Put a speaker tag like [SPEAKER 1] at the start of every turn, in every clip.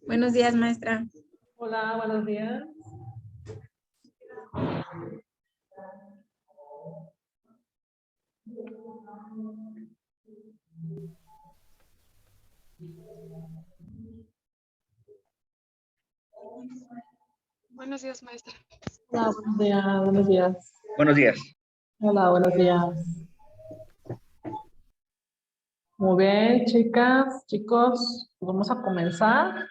[SPEAKER 1] Buenos días, maestra.
[SPEAKER 2] Hola, buenos días.
[SPEAKER 3] Buenos días, maestra.
[SPEAKER 2] Hola, buenos días, buenos días.
[SPEAKER 4] Buenos días.
[SPEAKER 2] Hola, buenos días. Muy bien, chicas, chicos, vamos a comenzar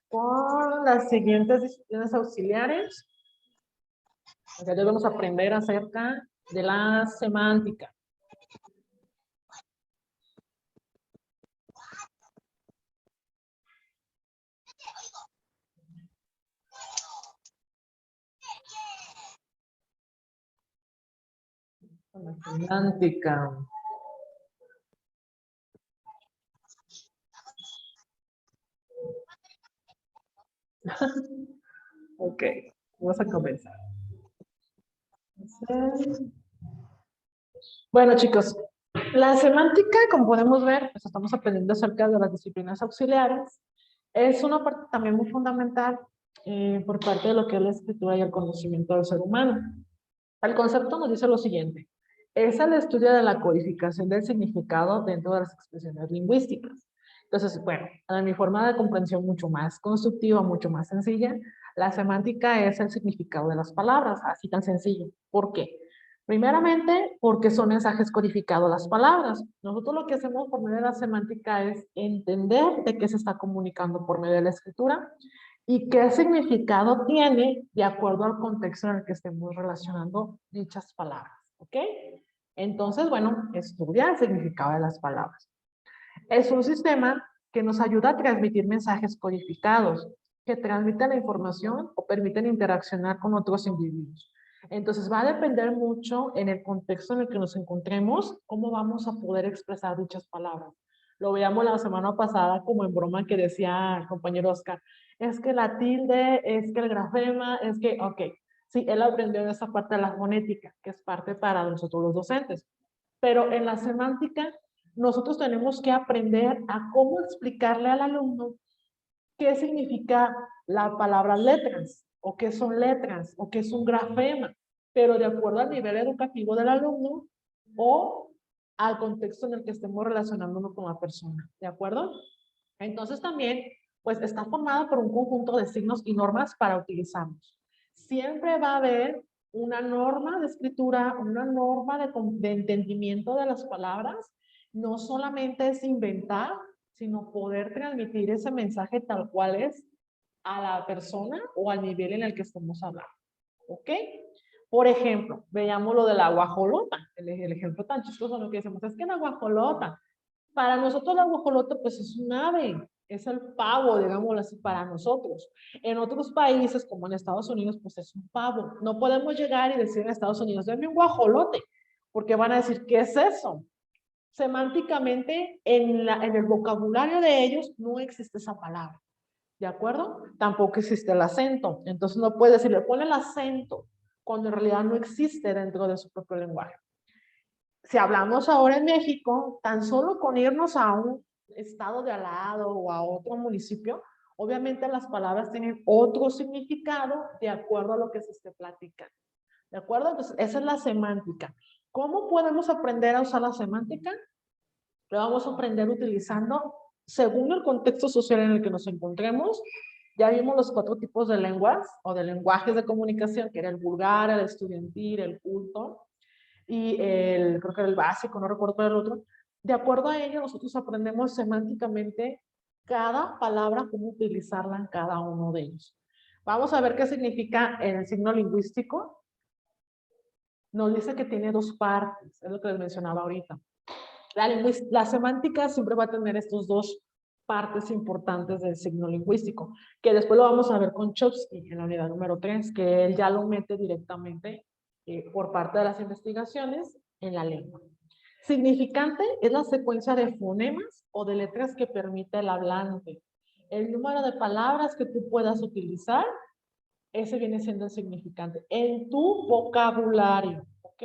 [SPEAKER 2] con las siguientes disciplinas auxiliares. Acá vamos a aprender acerca de la semántica. La semántica. Ok, vamos a comenzar. Bueno, chicos, la semántica, como podemos ver, pues estamos aprendiendo acerca de las disciplinas auxiliares. Es una parte también muy fundamental por parte de lo que es la escritura y el conocimiento del ser humano. El concepto nos dice lo siguiente: es el estudio de la codificación del significado dentro de las expresiones lingüísticas. Entonces, bueno, en mi forma de comprensión mucho más constructiva, mucho más sencilla, la semántica es el significado de las palabras, así tan sencillo. ¿Por qué? Primeramente, porque son mensajes codificados las palabras. Nosotros lo que hacemos por medio de la semántica es entender de qué se está comunicando por medio de la escritura y qué significado tiene de acuerdo al contexto en el que estemos relacionando dichas palabras, ¿ok? Entonces, bueno, estudia el significado de las palabras. Es un sistema que nos ayuda a transmitir mensajes codificados, que transmiten la información o permiten interaccionar con otros individuos. Entonces va a depender mucho en el contexto en el que nos encontremos, cómo vamos a poder expresar dichas palabras. Lo veíamos la semana pasada como en broma que decía el compañero Oscar, es que la tilde, es que el grafema, es que, ok, sí, él aprendió esa parte de la fonética, que es parte para nosotros los docentes. Pero en la semántica, nosotros tenemos que aprender a cómo explicarle al alumno qué significa la palabra letras, o qué son letras, o qué es un grafema, pero de acuerdo al nivel educativo del alumno o al contexto en el que estemos relacionándonos con la persona, ¿de acuerdo? Entonces también, pues está formada por un conjunto de signos y normas para utilizarlos. Siempre va a haber una norma de escritura, una norma de entendimiento de las palabras. No solamente es inventar, sino poder transmitir ese mensaje tal cual es a la persona o al nivel en el que estamos hablando. ¿Ok? Por ejemplo, veamos lo de la guajolota, el ejemplo tan chistoso, lo que decimos es que la guajolota, para nosotros la guajolota pues es un ave, es el pavo, digámoslo así, para nosotros. En otros países, como en Estados Unidos, pues es un pavo. No podemos llegar y decir en Estados Unidos, denme un guajolote, porque van a decir, ¿qué es eso? Semánticamente, en el vocabulario de ellos no existe esa palabra, ¿de acuerdo? Tampoco existe el acento. Entonces no puede decir, le pone el acento, cuando en realidad no existe dentro de su propio lenguaje. Si hablamos ahora en México, tan solo con irnos a un estado de al lado o a otro municipio, obviamente las palabras tienen otro significado de acuerdo a lo que se esté platicando. ¿De acuerdo? Entonces, esa es la semántica. ¿Cómo podemos aprender a usar la semántica? Lo vamos a aprender utilizando, según el contexto social en el que nos encontremos. Ya vimos los 4 tipos de lenguas o de lenguajes de comunicación, que era el vulgar, el estudiantil, el culto y creo que era el básico, no recuerdo cuál era el otro. De acuerdo a ello, nosotros aprendemos semánticamente cada palabra, cómo utilizarla en cada uno de ellos. Vamos a ver qué significa el signo lingüístico. Nos dice que tiene 2 partes, es lo que les mencionaba ahorita. La semántica siempre va a tener estos 2 partes importantes del signo lingüístico, que después lo vamos a ver con Chomsky en la unidad número 3, que él ya lo mete directamente por parte de las investigaciones en la lengua. Significante es la secuencia de fonemas o de letras que permite el hablante. El número de palabras que tú puedas utilizar, ese viene siendo el significante en tu vocabulario, ¿ok?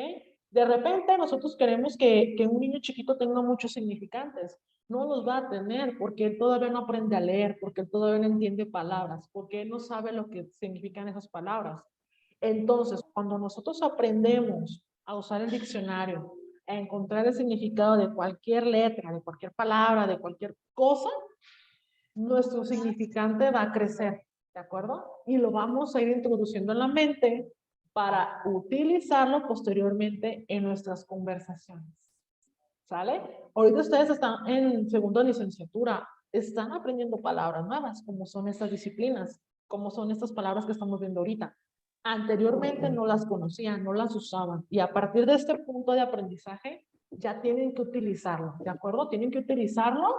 [SPEAKER 2] De repente nosotros queremos que un niño chiquito tenga muchos significantes. No los va a tener porque él todavía no aprende a leer, porque él todavía no entiende palabras, porque él no sabe lo que significan esas palabras. Entonces, cuando nosotros aprendemos a usar el diccionario, a encontrar el significado de cualquier letra, de cualquier palabra, de cualquier cosa, nuestro significante va a crecer, ¿de acuerdo? Y lo vamos a ir introduciendo en la mente para utilizarlo posteriormente en nuestras conversaciones. ¿Sale? Ahorita ustedes están en segundo de licenciatura, están aprendiendo palabras nuevas, como son estas disciplinas, como son estas palabras que estamos viendo ahorita. Anteriormente no las conocían, no las usaban, y a partir de este punto de aprendizaje ya tienen que utilizarlo, ¿de acuerdo? Tienen que utilizarlo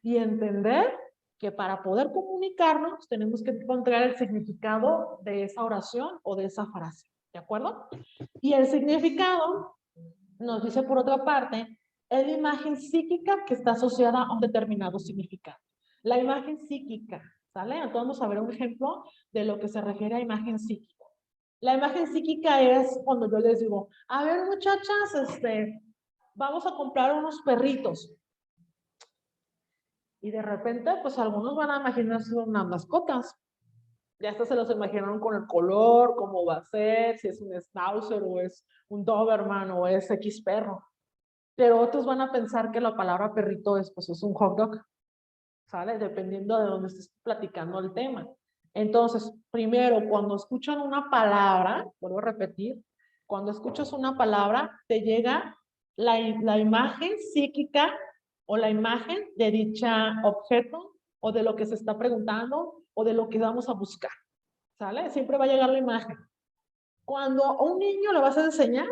[SPEAKER 2] y entender que para poder comunicarnos tenemos que encontrar el significado de esa oración o de esa frase, ¿de acuerdo? Y el significado nos dice por otra parte, es la imagen psíquica que está asociada a un determinado significado. La imagen psíquica, ¿sale? Entonces vamos a ver un ejemplo de lo que se refiere a imagen psíquica. La imagen psíquica es cuando yo les digo, a ver muchachas, vamos a comprar unos perritos. Y de repente, pues algunos van a imaginarse unas mascotas. Ya hasta se los imaginaron con el color, cómo va a ser, si es un Schnauzer o es un Doberman o es X perro. Pero otros van a pensar que la palabra perrito es, pues, es un hot dog, ¿sale? Dependiendo de dónde estés platicando el tema. Entonces, primero, cuando escuchan una palabra, vuelvo a repetir, cuando escuchas una palabra, te llega la imagen psíquica o la imagen de dicha objeto o de lo que se está preguntando o de lo que vamos a buscar, ¿sale? Siempre va a llegar la imagen. Cuando a un niño le vas a enseñar,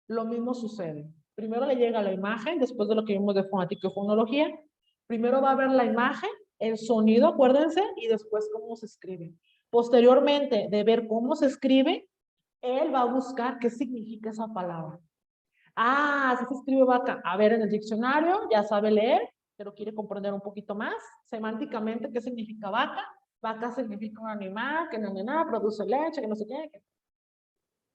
[SPEAKER 2] lo mismo sucede. Primero le llega la imagen, después de lo que vimos de fonética y fonología. Primero va a ver la imagen, el sonido, acuérdense, y después cómo se escribe. Posteriormente de ver cómo se escribe, él va a buscar qué significa esa palabra. Ah, así se escribe vaca. A ver, en el diccionario ya sabe leer, pero quiere comprender un poquito más semánticamente qué significa vaca. Vaca significa un animal que no, produce leche, que no sé qué.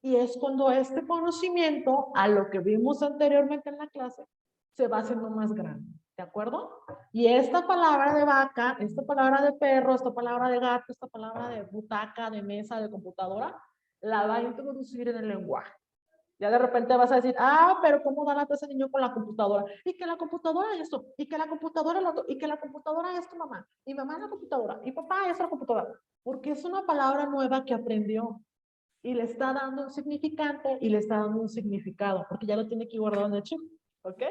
[SPEAKER 2] Y es cuando este conocimiento, a lo que vimos anteriormente en la clase, se va haciendo más grande, ¿de acuerdo? Y esta palabra de vaca, esta palabra de perro, esta palabra de gato, esta palabra de butaca, de mesa, de computadora, la va a introducir en el lenguaje. Ya de repente vas a decir, ah, pero ¿cómo da lata ese niño con la computadora? Y que la computadora es esto, y que la computadora es lo otro, y que la computadora es tu mamá, y mamá es la computadora, y papá es la computadora. Porque es una palabra nueva que aprendió. Y le está dando un significante y le está dando un significado, porque ya lo tiene aquí guardado en el chip, ¿ok?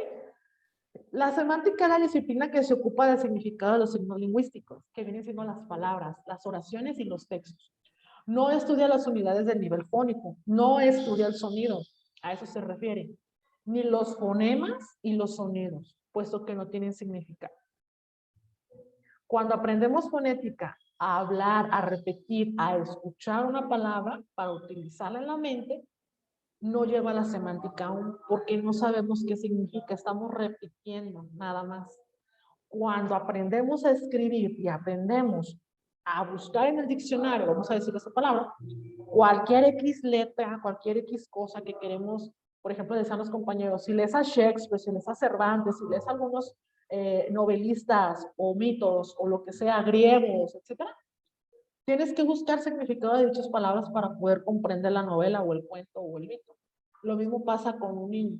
[SPEAKER 2] La semántica es la disciplina que se ocupa del significado de los signos lingüísticos, que vienen siendo las palabras, las oraciones y los textos. No estudia las unidades del nivel fónico, no estudia el sonido, a eso se refiere, ni los fonemas y los sonidos, puesto que no tienen significado. Cuando aprendemos fonética, a hablar, a repetir, a escuchar una palabra para utilizarla en la mente, no lleva la semántica aún, porque no sabemos qué significa, estamos repitiendo nada más. Cuando aprendemos a escribir y aprendemos a buscar en el diccionario, vamos a decir esa palabra, cualquier X letra, cualquier X cosa que queremos, por ejemplo, decían los compañeros, si lees a Shakespeare, si lees a Cervantes, si lees a algunos novelistas o mitos o lo que sea, griegos, etcétera, tienes que buscar significado de dichas palabras para poder comprender la novela o el cuento o el mito. Lo mismo pasa con un niño.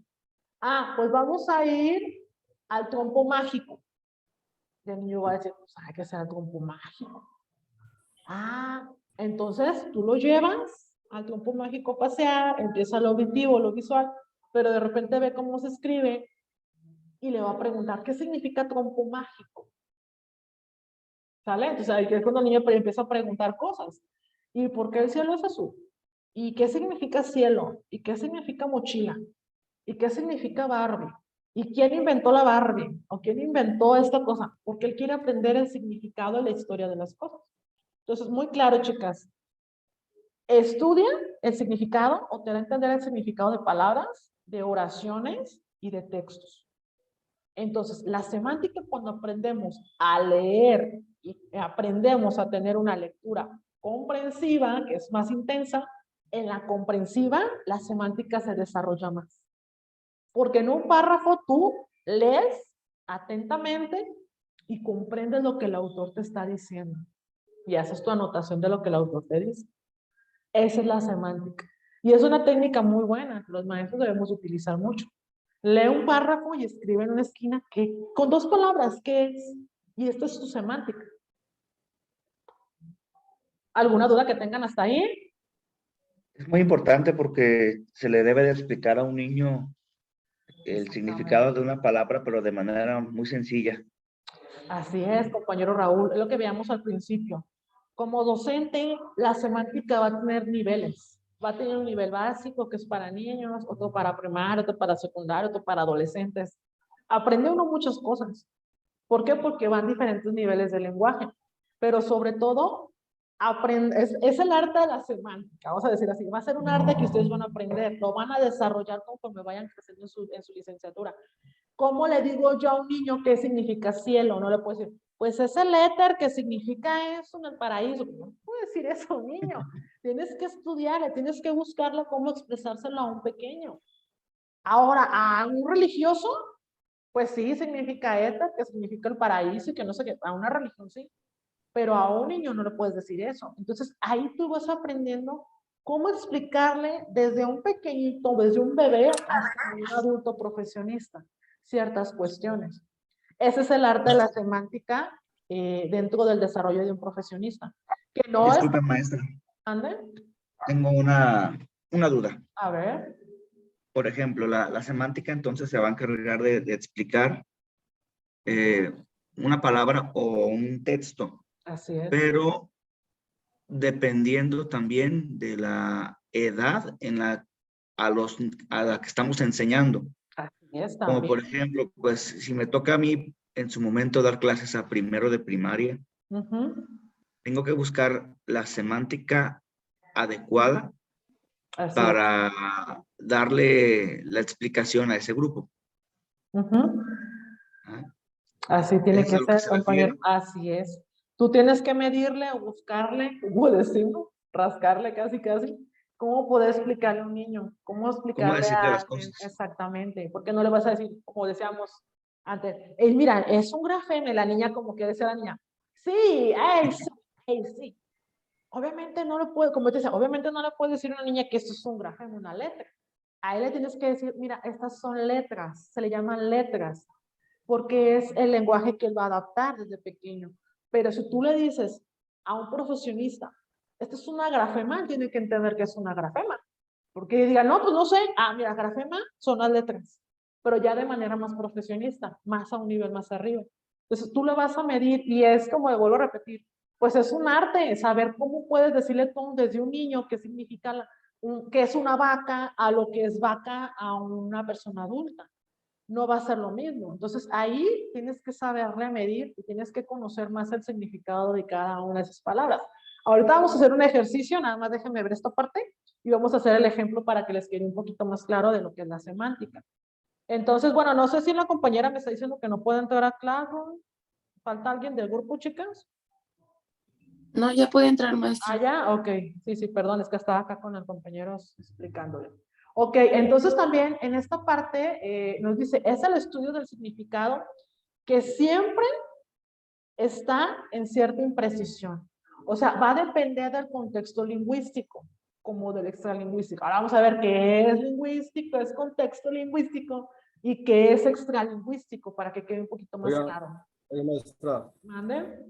[SPEAKER 2] Ah, pues vamos a ir al trompo mágico. Y el niño va a decir, pues, ¿qué será el trompo mágico? Ah, entonces tú lo llevas al trompo mágico a pasear, empieza lo auditivo, lo visual, pero de repente ve cómo se escribe y le va a preguntar, ¿qué significa trompo mágico? ¿Sale? Entonces ahí es cuando el niño empieza a preguntar cosas. ¿Y por qué el cielo es azul? ¿Y qué significa cielo? ¿Y qué significa mochila? ¿Y qué significa Barbie? ¿Y quién inventó la Barbie? ¿O quién inventó esta cosa? Porque él quiere aprender el significado y la historia de las cosas. Entonces, muy claro, chicas. Estudia el significado o te da a entender el significado de palabras, de oraciones y de textos. Entonces, la semántica, cuando aprendemos a leer y aprendemos a tener una lectura comprensiva, que es más intensa, en la comprensiva, la semántica se desarrolla más. Porque en un párrafo tú lees atentamente y comprendes lo que el autor te está diciendo. Y haces tu anotación de lo que el autor te dice. Esa es la semántica. Y es una técnica muy buena. Los maestros debemos utilizar mucho. Lee un párrafo y escribe en una esquina que, con 2 palabras, ¿qué es? Y esto es tu semántica. ¿Alguna duda que tengan hasta ahí?
[SPEAKER 4] Es muy importante porque se le debe de explicar a un niño el significado de una palabra, pero de manera muy sencilla.
[SPEAKER 2] Así es, compañero Raúl, es lo que veíamos al principio. Como docente, la semántica va a tener niveles. Va a tener un nivel básico que es para niños, otro para primaria, otro para secundaria, otro para adolescentes. Aprende uno muchas cosas. ¿Por qué? Porque van diferentes niveles de lenguaje. Pero sobre todo, es el arte de la semántica, vamos a decir así. Va a ser un arte que ustedes van a aprender, lo van a desarrollar conforme vayan creciendo en su licenciatura. ¿Cómo le digo yo a un niño qué significa cielo? No le puedo decir, pues es el éter que significa eso en el paraíso. No puedo decir eso a un niño. Tienes que estudiarle, tienes que buscarle cómo expresárselo a un pequeño. Ahora, a un religioso, pues sí, significa éter, que significa el paraíso y que no sé qué, a una religión sí, pero a un niño no le puedes decir eso. Entonces, ahí tú vas aprendiendo cómo explicarle desde un pequeñito, desde un bebé hasta un adulto profesionista, ciertas cuestiones. Ese es el arte de la semántica dentro del desarrollo de un profesionista. Que no es...
[SPEAKER 4] Disculpe, maestra,
[SPEAKER 2] ¿Ande?
[SPEAKER 4] tengo una duda.
[SPEAKER 2] A ver.
[SPEAKER 4] Por ejemplo, la semántica entonces se va a encargar de explicar una palabra o un texto,
[SPEAKER 2] Así es.
[SPEAKER 4] pero dependiendo también de la edad a la que estamos enseñando.
[SPEAKER 2] Así es
[SPEAKER 4] Como por
[SPEAKER 2] también.
[SPEAKER 4] ejemplo, pues si me toca a mí en su momento dar clases a primero de primaria, tengo que buscar la semántica adecuada
[SPEAKER 2] Así es.
[SPEAKER 4] para darle la explicación a ese grupo. ¿Ah?
[SPEAKER 2] Así tiene
[SPEAKER 4] ¿Es
[SPEAKER 2] que
[SPEAKER 4] a lo que
[SPEAKER 2] ser,
[SPEAKER 4] se
[SPEAKER 2] compañero.
[SPEAKER 4] refiere?
[SPEAKER 2] Así es. Tú tienes que medirle o buscarle, como decimos, rascarle casi, casi, cómo poder explicarle a un niño, cómo
[SPEAKER 4] ¿Cómo
[SPEAKER 2] explicarle
[SPEAKER 4] decirle
[SPEAKER 2] a
[SPEAKER 4] las
[SPEAKER 2] alguien
[SPEAKER 4] cosas?
[SPEAKER 2] exactamente, porque no le vas a decir, como decíamos antes, hey, mira, es un grafema, y la niña como quiere ser la niña, sí, hey, sí. Obviamente no le puede, como te decía, obviamente no le puedes decir a una niña que esto es un grafema, una letra. A él le tienes que decir, mira, estas son letras, se le llaman letras porque es el lenguaje que él va a adaptar desde pequeño. Pero si tú le dices a un profesionista, esto es una grafema, él tiene que entender que es una grafema. Porque diga, no, pues no sé, mira, grafema son las letras, pero ya de manera más profesionista, más a un nivel más arriba. Entonces tú le vas a medir y es como, vuelvo a repetir, pues es un arte, saber cómo puedes decirle tú desde un niño qué significa, qué es una vaca a lo que es vaca a una persona adulta no va a ser lo mismo. Entonces ahí tienes que saberle medir y tienes que conocer más el significado de cada una de esas palabras. Ahorita vamos a hacer un ejercicio, nada más déjenme ver esta parte y vamos a hacer el ejemplo para que les quede un poquito más claro de lo que es la semántica. Entonces, bueno, no sé si la compañera me está diciendo que no puede entrar a Classroom. ¿Falta alguien del grupo, chicas?
[SPEAKER 1] No, ya puede entrar, maestra.
[SPEAKER 2] Ya, ok. Sí, sí, perdón, es que estaba acá con el compañero explicándole. Ok, entonces también en esta parte nos dice, es el estudio del significado que siempre está en cierta imprecisión. O sea, va a depender del contexto lingüístico, como del extralingüístico. Ahora vamos a ver qué es lingüístico, es contexto lingüístico y qué es extralingüístico para que quede un poquito más claro.
[SPEAKER 5] Oiga, maestra,
[SPEAKER 2] ¿Mande?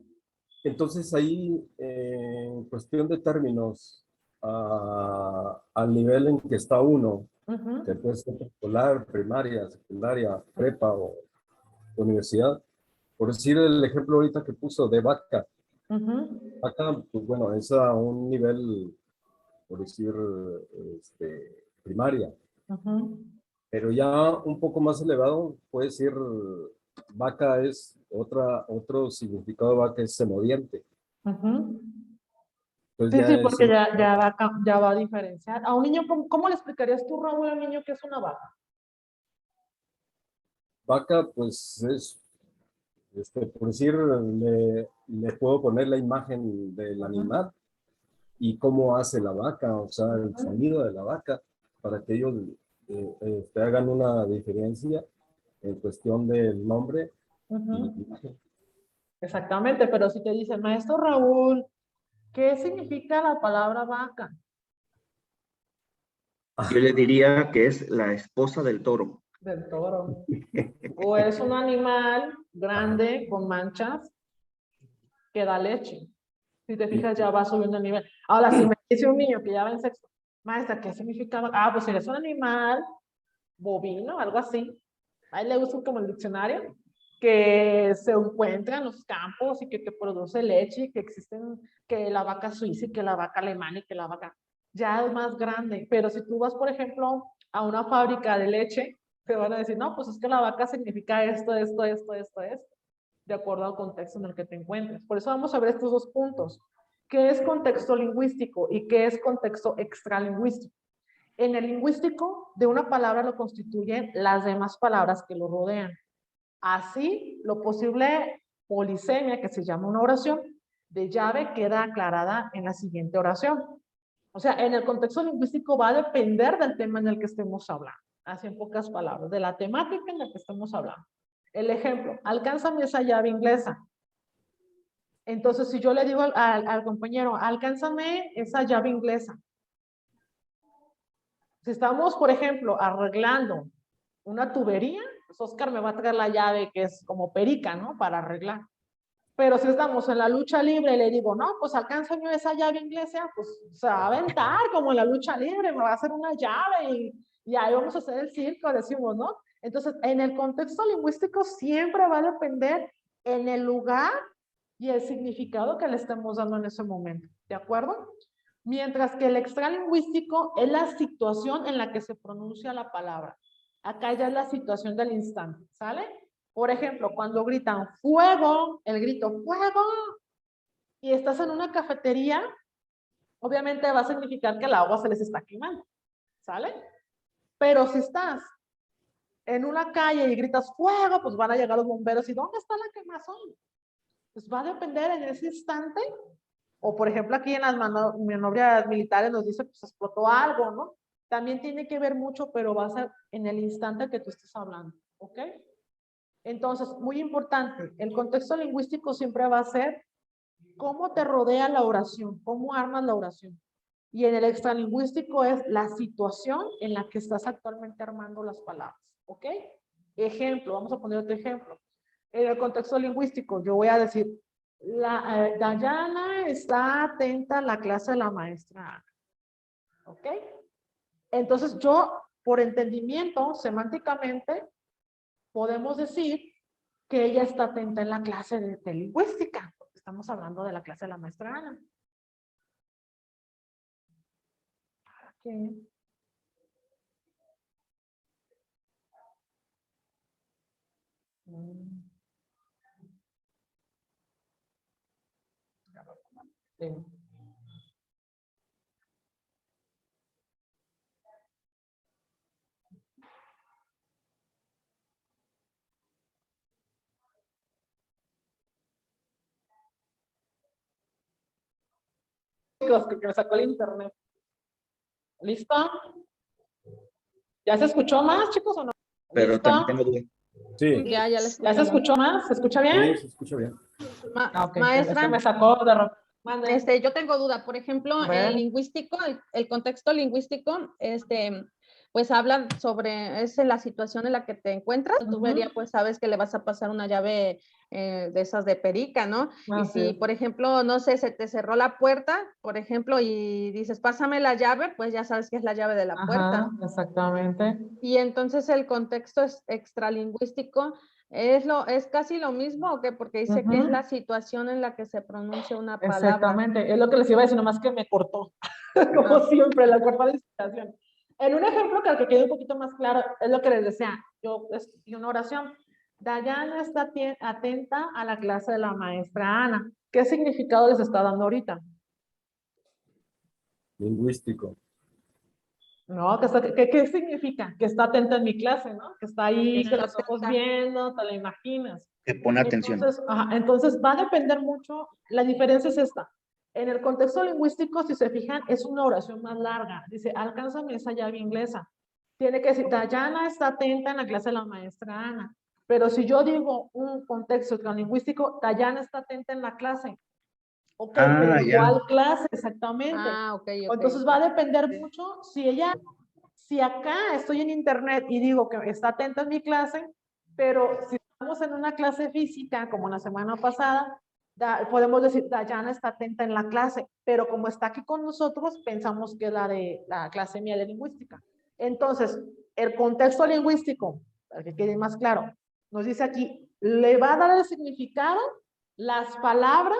[SPEAKER 5] entonces ahí, en cuestión de términos, al nivel en que está uno, que puede ser escolar, primaria, secundaria, prepa o universidad, por decir el ejemplo ahorita que puso de vaca, vaca, pues bueno, es a un nivel, por decir, primaria, pero ya un poco más elevado, puede decir, vaca es otro significado de vaca es semodiente. Entonces
[SPEAKER 2] Sí, sí,
[SPEAKER 5] ya es
[SPEAKER 2] porque ya va a diferenciar. A un niño, ¿cómo le explicarías tú, Raúl, a un niño que es una vaca?
[SPEAKER 5] vaca, pues es, por decir, le puedo poner la imagen del animal y cómo hace la vaca, o sea, el sonido de la vaca, para que ellos hagan una diferencia en cuestión del nombre.
[SPEAKER 2] Exactamente, pero si te dice, maestro Raúl, ¿qué significa la palabra vaca?
[SPEAKER 4] Yo le diría que es la esposa del toro.
[SPEAKER 2] Del toro. O es un animal grande con manchas que da leche. Si te fijas, ya va subiendo el nivel. Ahora, si me dice un niño que ya va en sexto, maestra, ¿qué significa? Ah, pues si es un animal bovino, algo así. Ahí le uso como el diccionario, que se encuentra en los campos y que produce leche, y que existen, que la vaca suiza y que la vaca alemana y que la vaca ya es más grande. Pero si tú vas, por ejemplo, a una fábrica de leche, te van a decir, no, pues es que la vaca significa esto, esto, esto, esto, esto, de acuerdo al contexto en el que te encuentres. Por eso vamos a ver estos dos puntos. ¿Qué es contexto lingüístico y qué es contexto extralingüístico? En el lingüístico, de una palabra lo constituyen las demás palabras que lo rodean. Así, lo posible polisemia, que se llama una oración, de llave queda aclarada en la siguiente oración. O sea, en el contexto lingüístico va a depender del tema en el que estemos hablando. Así en pocas palabras, de la temática en la que estemos hablando. El ejemplo, alcánzame esa llave inglesa. Entonces, si yo le digo al compañero, alcánzame esa llave inglesa. Si estamos, por ejemplo, arreglando una tubería, pues Oscar me va a traer la llave que es como perica, ¿no? Para arreglar. Pero si estamos en la lucha libre y le digo, no, pues alcánzame esa llave inglesa, pues se va a aventar como en la lucha libre, me va a hacer una llave y ahí vamos a hacer el circo, decimos, ¿no? Entonces, en el contexto lingüístico siempre va a depender en el lugar y el significado que le estemos dando en ese momento, ¿de acuerdo? Mientras que el extralingüístico es la situación en la que se pronuncia la palabra. Acá ya es la situación del instante, ¿sale? Por ejemplo, cuando gritan fuego, el grito fuego, y estás en una cafetería, obviamente va a significar que el agua se les está quemando, ¿sale? Pero si estás en una calle y gritas fuego, pues van a llegar los bomberos y ¿dónde está la quemazón? Pues va a depender en ese instante. O por ejemplo aquí en las maniobras militares nos dice pues explotó algo, ¿no? También tiene que ver mucho, pero va a ser en el instante que tú estés hablando, ¿ok? Entonces, muy importante, el contexto lingüístico siempre va a ser cómo te rodea la oración, cómo armas la oración. Y en el extralingüístico es la situación en la que estás actualmente armando las palabras, ¿ok? Ejemplo, vamos a poner otro ejemplo. En el contexto lingüístico, yo voy a decir, Dayana está atenta a la clase de la maestra Ana. ¿Ok? Entonces yo, por entendimiento, semánticamente, podemos decir que ella está atenta en la clase de lingüística, porque estamos hablando de la clase de la maestra Ana. ¿Qué? Sí. Chicos, que me sacó el internet. ¿Listo? ¿Ya se escuchó más, chicos, o no?
[SPEAKER 4] Pero
[SPEAKER 2] ¿Listo?
[SPEAKER 4] también tengo duda.
[SPEAKER 5] Sí,
[SPEAKER 6] Ya
[SPEAKER 2] ¿Ya
[SPEAKER 6] les
[SPEAKER 2] se escuchó más? ¿Se escucha bien?
[SPEAKER 5] sí, se escucha bien.
[SPEAKER 2] Ah, ok. Es que
[SPEAKER 6] Maestra,
[SPEAKER 2] me sacó de... Mande.
[SPEAKER 6] yo tengo duda. Por ejemplo,
[SPEAKER 2] A ver.
[SPEAKER 6] el lingüístico, el contexto lingüístico, pues habla sobre, es en la situación en la que te encuentras. Tu tubería, pues sabes que le vas a pasar una llave de esas de perica, ¿no? Y si, por ejemplo, no sé, se te cerró la puerta, por ejemplo, y dices, pásame la llave, pues ya sabes que es la llave de la puerta.
[SPEAKER 2] Exactamente.
[SPEAKER 6] Y entonces el contexto es extralingüístico. ¿Es casi lo mismo o qué? Porque dice que es la situación en la que se pronuncia una palabra.
[SPEAKER 2] Exactamente, es lo que les iba a decir, nomás que me cortó, como siempre, la corta de inspiración. En un ejemplo que quede un poquito más claro, es lo que les decía, y una oración. Dayana está atenta a la clase de la maestra Ana. ¿Qué significado les está dando ahorita?
[SPEAKER 5] Lingüístico.
[SPEAKER 2] No, ¿qué significa? Que está atenta en mi clase, ¿no? Que está ahí, que los ojos viendo, te la imaginas.
[SPEAKER 4] Que pone atención.
[SPEAKER 2] Entonces va a depender mucho, la diferencia es esta. En el contexto lingüístico, si se fijan, es una oración más larga. Dice, alcánzame esa llave inglesa. tiene que decir, Dayana está atenta en la clase de la maestra Ana. Pero si yo digo un contexto lingüístico, Dayana está atenta en la clase. Ok, pero
[SPEAKER 4] Ah, ya.
[SPEAKER 2] ¿cuál clase exactamente?
[SPEAKER 6] Ah, ok, ok.
[SPEAKER 2] Entonces va a depender mucho si acá estoy en internet y digo que está atenta en mi clase, pero si estamos en una clase física, como la semana pasada, podemos decir, Dayana está atenta en la clase, pero como está aquí con nosotros, pensamos que es la de la clase mía de lingüística. Entonces, el contexto lingüístico, para que quede más claro, nos dice aquí, le va a dar el significado las palabras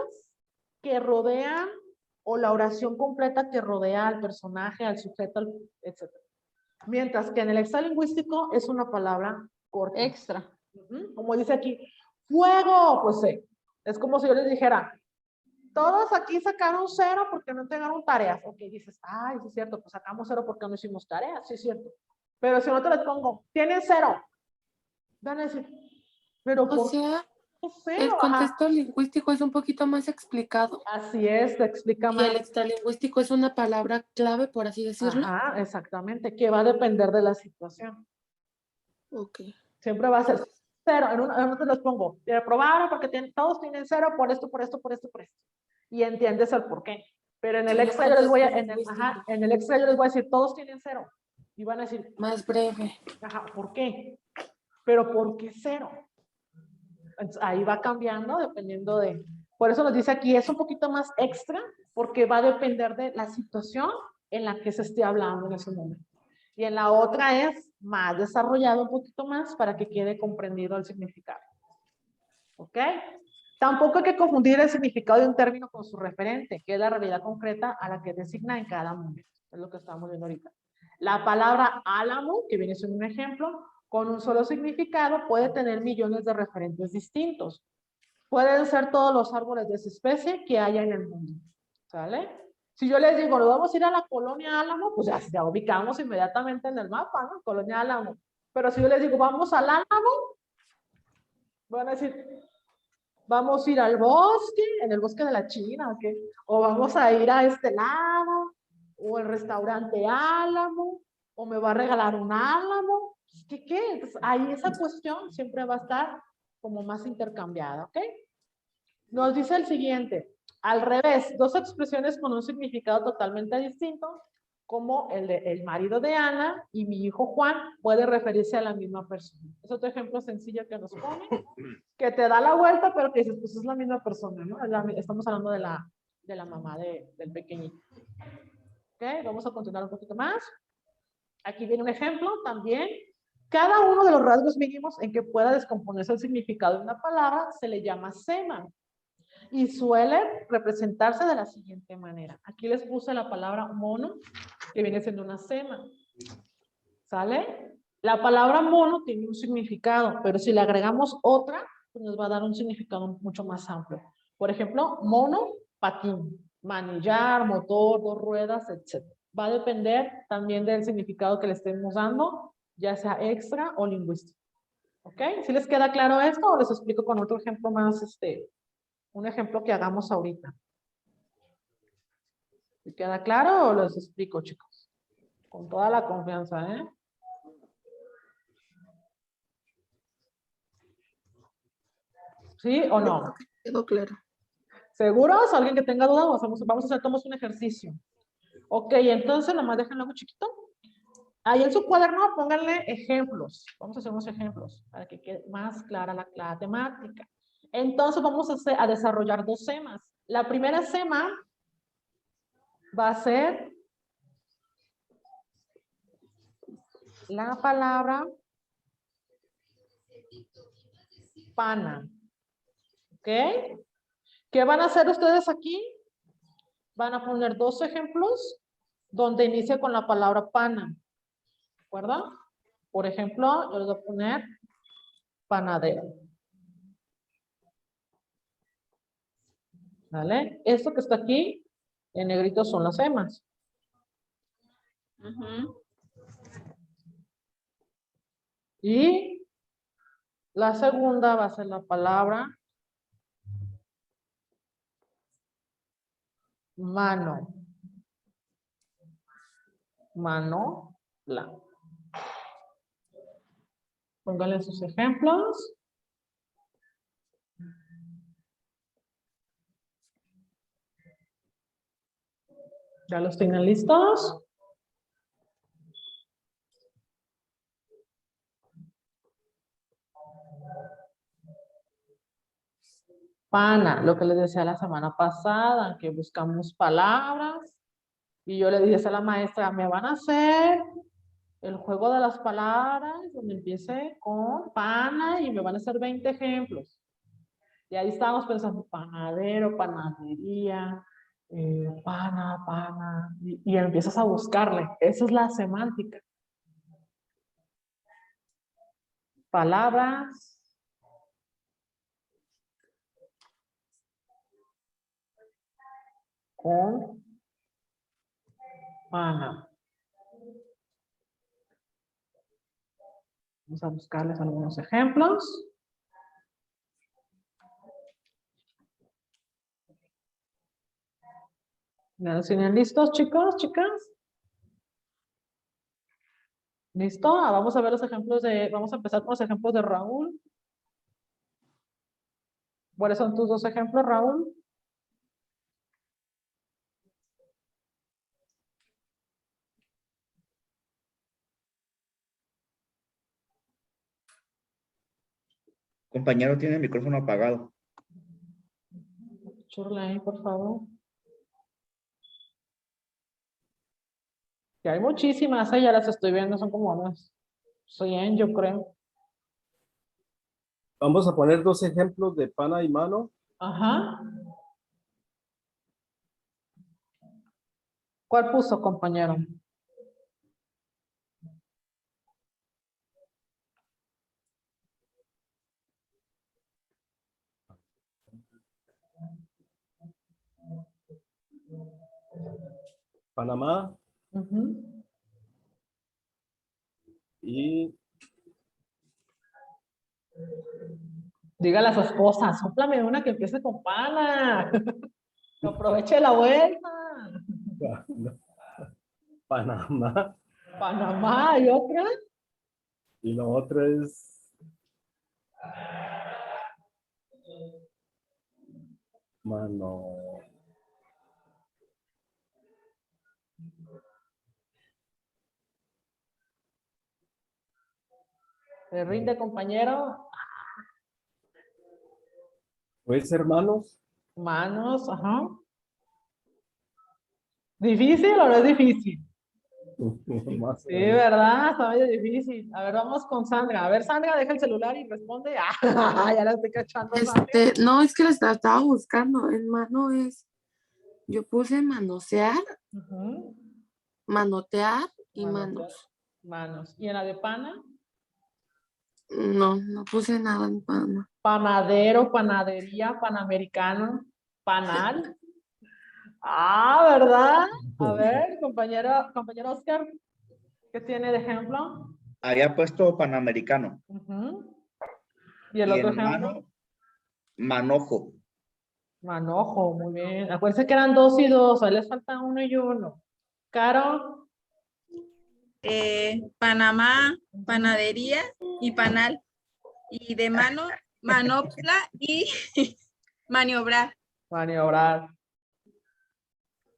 [SPEAKER 2] que rodean o la oración completa que rodea al personaje, al sujeto, etc. Mientras que en el extralingüístico es una palabra corta.
[SPEAKER 6] Extra.
[SPEAKER 2] Como dice aquí, fuego, pues es como si yo les dijera, todos aquí sacaron 0 porque no entregaron tareas. Ok, dices, ay, sí es cierto, pues sacamos 0 porque no hicimos tareas, sí es cierto. Pero si no te les pongo, tienen 0, van a decir, pero
[SPEAKER 1] O
[SPEAKER 2] ¿por
[SPEAKER 1] sea,
[SPEAKER 2] qué
[SPEAKER 1] el
[SPEAKER 2] 0?
[SPEAKER 1] contexto lingüístico es un poquito más explicado.
[SPEAKER 2] Así es, te explica
[SPEAKER 1] Y
[SPEAKER 2] más.
[SPEAKER 1] el extralingüístico es una palabra clave, por así decirlo.
[SPEAKER 2] Ajá, exactamente, que va a depender de la situación.
[SPEAKER 1] Ok.
[SPEAKER 2] Siempre va a ser 0. En uno te los pongo, te reprobaron porque todos tienen 0 por esto, por esto, por esto, por esto. Y entiendes el por qué. Pero en el
[SPEAKER 1] Solo
[SPEAKER 2] extra yo les voy a,
[SPEAKER 1] contexto lingüístico.
[SPEAKER 2] en el extra yo les voy a decir, todos tienen 0. Y van a decir,
[SPEAKER 1] Más breve.
[SPEAKER 2] ajá, ¿por qué? Pero ¿por qué 0? Entonces, ahí va cambiando dependiendo de... Por eso nos dice aquí, es un poquito más extra, porque va a depender de la situación en la que se esté hablando en ese momento. Y en la otra es más desarrollado un poquito más para que quede comprendido el significado. ¿Ok? Tampoco hay que confundir el significado de un término con su referente, que es la realidad concreta a la que designa en cada momento. Es lo que estamos viendo ahorita. La palabra álamo, que viene siendo un ejemplo, con un solo significado puede tener millones de referentes distintos. Pueden ser todos los árboles de esa especie que haya en el mundo. ¿Sale? Si yo les digo, nos vamos a ir a la colonia Álamo, pues ya ubicamos inmediatamente en el mapa, ¿no? Colonia Álamo. Pero si yo les digo, vamos al Álamo, van a decir, vamos a ir al bosque, en el bosque de la China, ¿o qué? O vamos a ir a este lado, o el restaurante Álamo, o me va a regalar un álamo. ¿Qué? Entonces, ahí esa cuestión siempre va a estar como más intercambiada, ¿ok? Nos dice el siguiente, al revés, dos expresiones con un significado totalmente distinto, como el de el marido de Ana y mi hijo Juan, puede referirse a la misma persona. Es otro ejemplo sencillo que nos pone, que te da la vuelta, pero que dices, pues es la misma persona, ¿no? Estamos hablando de la mamá del pequeñito. ¿Ok? Vamos a continuar un poquito más. Aquí viene un ejemplo también. Cada uno de los rasgos mínimos en que pueda descomponerse el significado de una palabra se le llama sema. Y suele representarse de la siguiente manera. Aquí les puse la palabra mono, que viene siendo una sema. ¿Sale? La palabra mono tiene un significado, pero si le agregamos otra, pues nos va a dar un significado mucho más amplio. Por ejemplo, mono, patín, manillar, motor, dos ruedas, etc. Va a depender también del significado que le estemos dando, ya sea extra o lingüístico. ¿Ok? ¿Sí les queda claro esto o les explico con otro ejemplo más, un ejemplo que hagamos ahorita? ¿Les queda claro o les explico, chicos? Con toda la confianza, ¿eh? ¿Sí o no?
[SPEAKER 1] Quedó claro.
[SPEAKER 2] ¿Seguros? ¿Alguien que tenga duda? Vamos a hacer todos un ejercicio. Ok, entonces nomás déjenlo algo chiquito. Ahí en su cuaderno pónganle ejemplos. Vamos a hacer unos ejemplos para que quede más clara la temática. Entonces vamos a desarrollar dos semas. La primera sema va a ser la palabra pana. ¿Ok? ¿Qué van a hacer ustedes aquí? Van a poner dos ejemplos donde inicia con la palabra pana. ¿De acuerdo? Por ejemplo, yo les voy a poner panadero. ¿Vale? Esto que está aquí en negrito son las semas. Y la segunda va a ser la palabra mano. Mano, la. Pónganle sus ejemplos. ¿Ya los tienen listos? Pana, lo que les decía la semana pasada, que buscamos palabras. Y yo le dije a la maestra, me van a hacer el juego de las palabras, donde empiece con pana y me van a hacer 20 ejemplos. Y ahí estábamos pensando, panadero, panadería, pana, y empiezas a buscarle. Esa es la semántica. Palabras. Con pana. Vamos a buscarles algunos ejemplos. ¿Ya los tienen listos, chicos, chicas? ¿Listo? Vamos a ver los ejemplos vamos a empezar con los ejemplos de Raúl. ¿Cuáles son tus dos ejemplos, Raúl?
[SPEAKER 4] Compañero tiene el micrófono apagado.
[SPEAKER 2] Churla ahí, por favor. Que hay muchísimas, ya las estoy viendo, son como unas 100, yo creo.
[SPEAKER 5] Vamos a poner dos ejemplos de pana y mano.
[SPEAKER 2] Ajá. ¿Cuál puso, compañero?
[SPEAKER 5] Panamá
[SPEAKER 2] Ujú.
[SPEAKER 5] y
[SPEAKER 2] Dígale a su esposa, sóplame una que empiece con pana. Que aproveche la vuelta.
[SPEAKER 5] Panamá.
[SPEAKER 2] Panamá y otra.
[SPEAKER 5] Y lo otro es mano.
[SPEAKER 2] ¿Se rinde, compañero?
[SPEAKER 5] Pues hermanos.
[SPEAKER 2] Manos, ajá. ¿Difícil o no es difícil?
[SPEAKER 5] Más o
[SPEAKER 2] Sí,
[SPEAKER 5] menos.
[SPEAKER 2] ¿verdad? Está medio difícil. A ver, vamos con Sandra. A ver, Sandra, deja el celular y responde. Ah, ya la estoy cachando, Sandra.
[SPEAKER 1] No, es que la estaba buscando. En mano es, yo puse manosear,
[SPEAKER 2] Ujú.
[SPEAKER 1] manotear y
[SPEAKER 2] Manotear.
[SPEAKER 1] manos.
[SPEAKER 2] Manos. ¿Y en la de pana?
[SPEAKER 1] No puse nada en mano.
[SPEAKER 2] Panadero, panadería, panamericano, panal. Ah, ¿verdad? A ver, compañero Oscar, ¿qué tiene de ejemplo?
[SPEAKER 4] Había puesto panamericano.
[SPEAKER 2] Ujú. ¿Y el
[SPEAKER 4] Y
[SPEAKER 2] otro
[SPEAKER 4] en
[SPEAKER 2] ejemplo?
[SPEAKER 4] mano, manojo.
[SPEAKER 2] Manojo, muy bien. Acuérdense que eran 2 y 2, ahí les falta 1 y 1. Caro,
[SPEAKER 7] Panamá, panadería y panal. Y de mano, manopla y maniobrar.
[SPEAKER 2] maniobrar.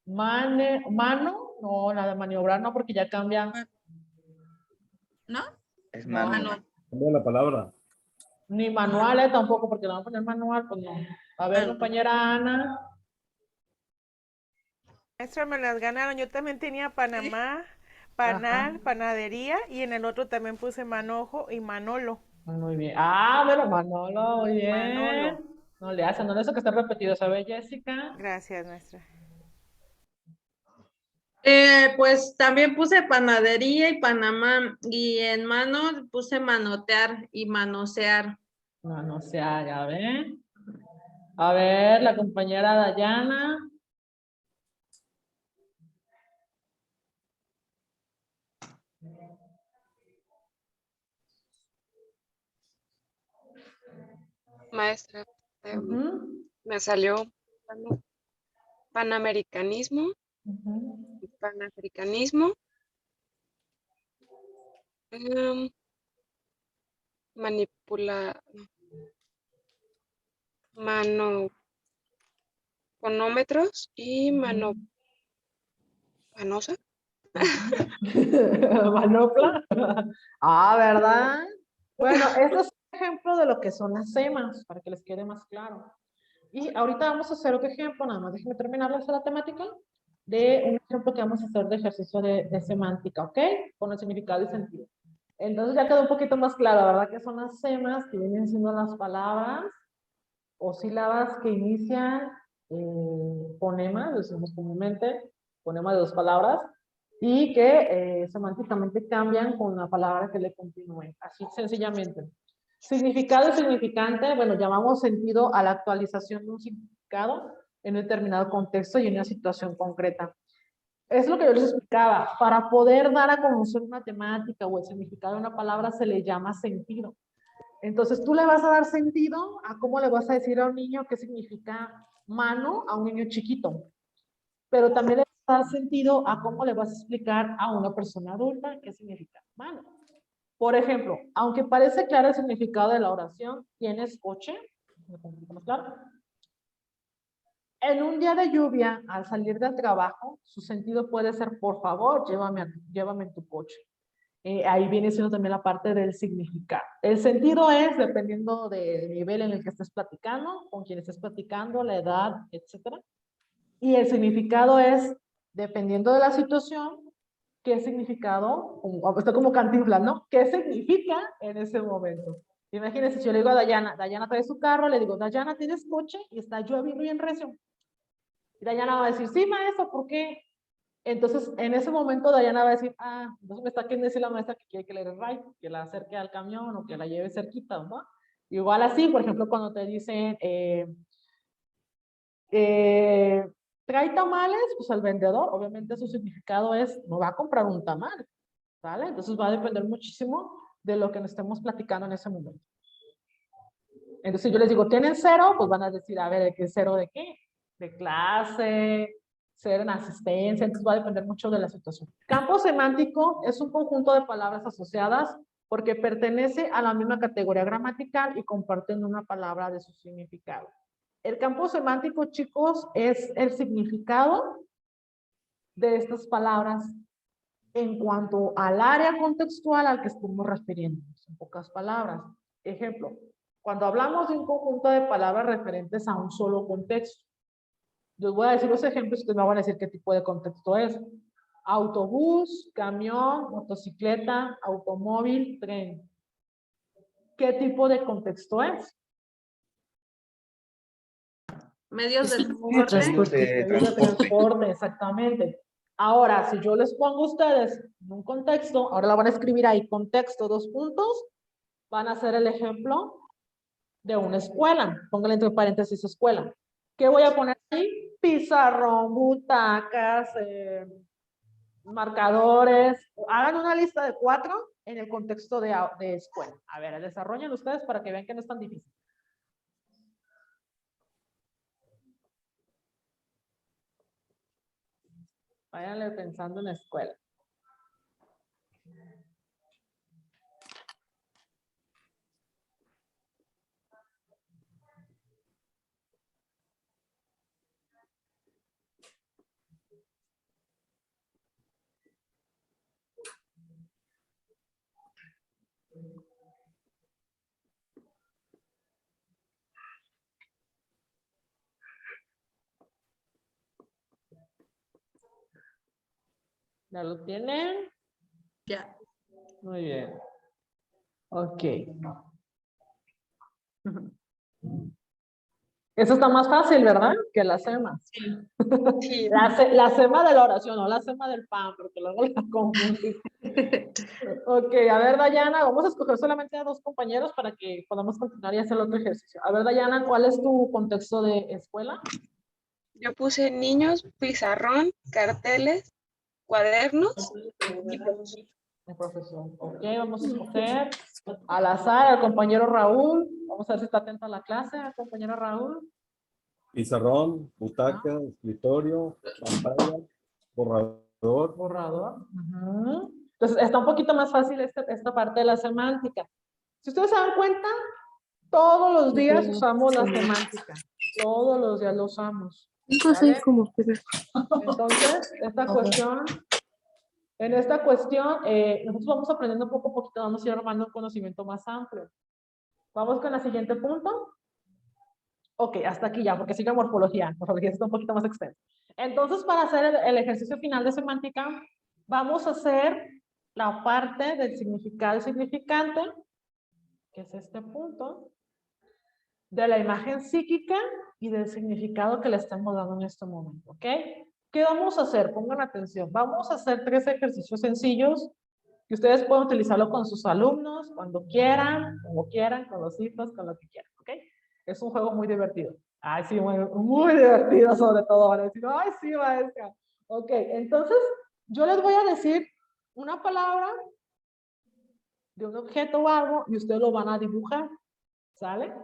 [SPEAKER 2] Mano, no, la de maniobrar no, porque ya cambia.
[SPEAKER 7] ¿No?
[SPEAKER 4] Es
[SPEAKER 2] No.
[SPEAKER 4] mano.
[SPEAKER 5] Cambia la palabra.
[SPEAKER 2] Ni manual tampoco, porque le vamos a poner manual, pues no. A ver, compañera Ana.
[SPEAKER 8] Maestra, me las ganaron. Yo también tenía Panamá, panal,
[SPEAKER 2] Ajá.
[SPEAKER 8] panadería y en el otro también puse manojo y manolo.
[SPEAKER 2] Muy bien. Ah, pero Manolo, muy bien.
[SPEAKER 8] Manolo.
[SPEAKER 2] No le hace, no le hace que esté repetido, ¿sabe, Jessica?
[SPEAKER 8] Gracias, maestra.
[SPEAKER 6] Pues también puse panadería y Panamá y en mano puse manotear y manosear.
[SPEAKER 2] No, no se haga, ¿ven? A ver, la compañera Dayana.
[SPEAKER 3] Maestra,
[SPEAKER 2] Ujú,
[SPEAKER 3] me salió panamericanismo,
[SPEAKER 2] ujú.
[SPEAKER 3] panafricanismo, em, manipula, manoponómetros y manosa.
[SPEAKER 2] Manopla. Ah, ¿verdad? Bueno, este es un ejemplo de lo que son las semas, para que les quede más claro. Y ahorita vamos a hacer otro ejemplo, nada más déjenme terminar la temática, de un ejemplo que vamos a hacer de ejercicio de semántica, ¿ok? Con el significado y sentido. Entonces ya quedó un poquito más claro, ¿verdad? Que son las semas, que vienen siendo las palabras o sílabas que inician fonemas, decimos comúnmente, fonema de dos palabras, y que semánticamente cambian con la palabra que le continúe, así sencillamente. Significado y significante, bueno, llamamos sentido a la actualización de un significado en un determinado contexto y en una situación concreta. Es lo que yo les explicaba, para poder dar a conocer una temática o el significado de una palabra se le llama sentido. Entonces tú le vas a dar sentido a cómo le vas a decir a un niño qué significa mano a un niño chiquito. Pero también le vas a dar sentido a cómo le vas a explicar a una persona adulta qué significa mano. Por ejemplo, aunque parece claro el significado de la oración, ¿tienes coche? Claro. En un día de lluvia, al salir del trabajo, su sentido puede ser, por favor, llévame en tu coche. Ahí viene siendo también la parte del significado. El sentido es, dependiendo del nivel en el que estés platicando, con quien estés platicando, la edad, etc. Y el significado es, dependiendo de la situación, qué significado, está como Cantinflas, ¿no? ¿Qué significa en ese momento? Imagínense, si yo le digo a Dayana, Dayana trae su carro, le digo, Dayana, ¿tienes coche? Y está lloviendo bien recio. Y Dayana va a decir, sí, maestro, ¿por qué? Entonces, en ese momento, Dayana va a decir, entonces me está queriendo decir la maestra que quiere que le dé ride, que la acerque al camión o que la lleve cerquita, ¿no? Igual así, por ejemplo, cuando te dicen, trae tamales, pues al vendedor, obviamente su significado es, no va a comprar un tamal, ¿vale? Entonces va a depender muchísimo de lo que nos estemos platicando en ese momento. Entonces yo les digo, ¿tienen cero? Pues van a decir, a ver, ¿qué cero de qué? De clase, ser en asistencia, entonces va a depender mucho de la situación. Campo semántico es un conjunto de palabras asociadas porque pertenece a la misma categoría gramatical y comparten una palabra de su significado. El campo semántico, chicos, es el significado de estas palabras en cuanto al área contextual al que estamos refiriéndonos, en pocas palabras. Ejemplo, cuando hablamos de un conjunto de palabras referentes a un solo contexto, yo voy a decir los ejemplos y ustedes me van a decir qué tipo de contexto es. Autobús, camión, motocicleta, automóvil, tren. ¿Qué tipo de contexto es?
[SPEAKER 7] Medios de
[SPEAKER 4] Medios
[SPEAKER 7] transporte.
[SPEAKER 4] de
[SPEAKER 2] Medios de transporte, exactamente. Ahora, si yo les pongo a ustedes en un contexto, ahora la van a escribir ahí, contexto, dos puntos, van a hacer el ejemplo de una escuela. Pónganle entre paréntesis escuela. ¿Qué voy a poner ahí? Pizarrón, butacas, marcadores. Hagan una lista de 4 en el contexto de escuela. A ver, desarrollen ustedes para que vean que no es tan difícil. Váyanle pensando en la escuela. ¿Ya lo tienen?
[SPEAKER 7] Ya.
[SPEAKER 2] Muy bien. Ok. Eso está más fácil, ¿verdad? Que la sema.
[SPEAKER 3] Sí.
[SPEAKER 2] La sema de la oración, no la sema del pan, porque luego la confundí. Ok, a ver, Dayana, vamos a escoger solamente a 2 compañeros para que podamos continuar y hacer el otro ejercicio. A ver, Dayana, ¿cuál es tu contexto de escuela?
[SPEAKER 3] Yo puse niños, pizarrón, carteles, cuadernos y profesor.
[SPEAKER 2] El profesor. Ok, vamos a escoger al azar al compañero Raúl. Vamos a ver si está atento a la clase, al compañero Raúl.
[SPEAKER 5] Pizarrón, butaca, escritorio, pantalla, borrador.
[SPEAKER 2] Borrador. Entonces, está un poquito más fácil esta parte de la semántica. Si ustedes se dan cuenta, todos los días usamos la semántica. Todos los días lo usamos.
[SPEAKER 1] Entonces, como que
[SPEAKER 2] Entonces, en esta cuestión, nosotros vamos aprendiendo poco a poquito, vamos a ir armando un conocimiento más amplio. Vamos con el siguiente punto. Ok, hasta aquí ya, porque sigue morfología. Morfología está un poquito más extensa. Entonces, para hacer el ejercicio final de semántica, vamos a hacer la parte del significado y significante, que es este punto, de la imagen psíquica y del significado que le estamos dando en este momento, ¿ok? ¿Qué vamos a hacer? Pongan atención. Vamos a hacer 3 ejercicios sencillos que ustedes pueden utilizarlo con sus alumnos, cuando quieran, como quieran, con los hijos, con lo que quieran, ¿ok? Es un juego muy divertido. Ay, sí, muy divertido, sobre todo. Van a decir, ay, sí, maestra. Ok, entonces, yo les voy a decir una palabra de un objeto o algo y ustedes lo van a dibujar, ¿sale?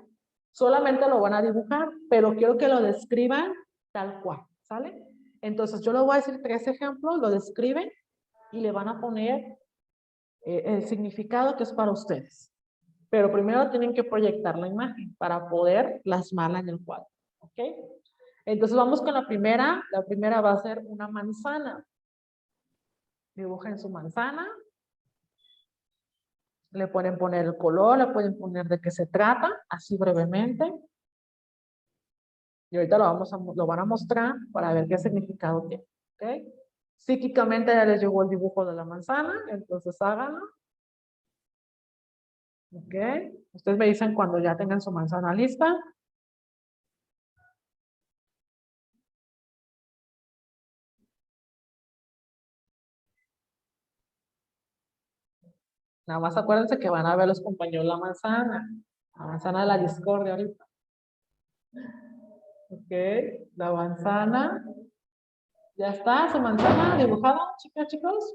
[SPEAKER 2] Solamente lo van a dibujar, pero quiero que lo describan tal cual, ¿sale? Entonces, yo les voy a decir 3 ejemplos, lo describen y le van a poner el significado que es para ustedes. Pero primero tienen que proyectar la imagen para poder plasmarla en el cuadro, ¿ok? Entonces vamos con la primera. La primera va a ser una manzana. Dibujen su manzana. Le pueden poner el color, le pueden poner de qué se trata, así brevemente. Y ahorita lo van a mostrar para ver qué significado tiene, ¿ok? Psíquicamente ya les llegó el dibujo de la manzana, entonces háganlo. Ok, ustedes me dicen cuando ya tengan su manzana lista. Nada más acuérdense que van a ver los compañeros la manzana de la discordia ahorita. Ok, la manzana. ¿Ya está su manzana dibujada, chicas, chicos?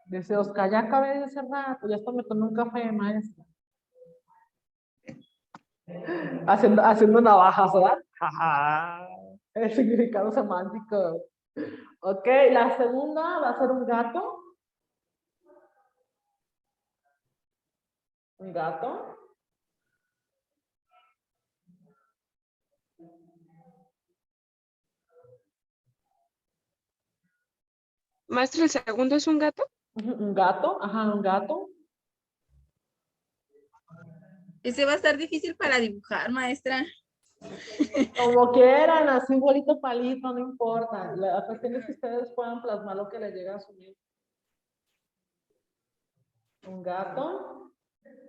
[SPEAKER 2] Dice Oscar, ya acabé de cerrar, pues ya hasta me tomé un café, maestra. Haciendo navajas, ¿verdad? Ajá. El significado semántico. Ok, la segunda va a ser un gato. Un gato.
[SPEAKER 3] Maestra, ¿el segundo es un gato?
[SPEAKER 2] Un gato, ajá, un gato.
[SPEAKER 7] Ese va a estar difícil para dibujar, maestra.
[SPEAKER 2] Como quieran, así bolito palito, no importa. La cuestión es que ustedes puedan plasmar lo que les llega a su mente. Un gato.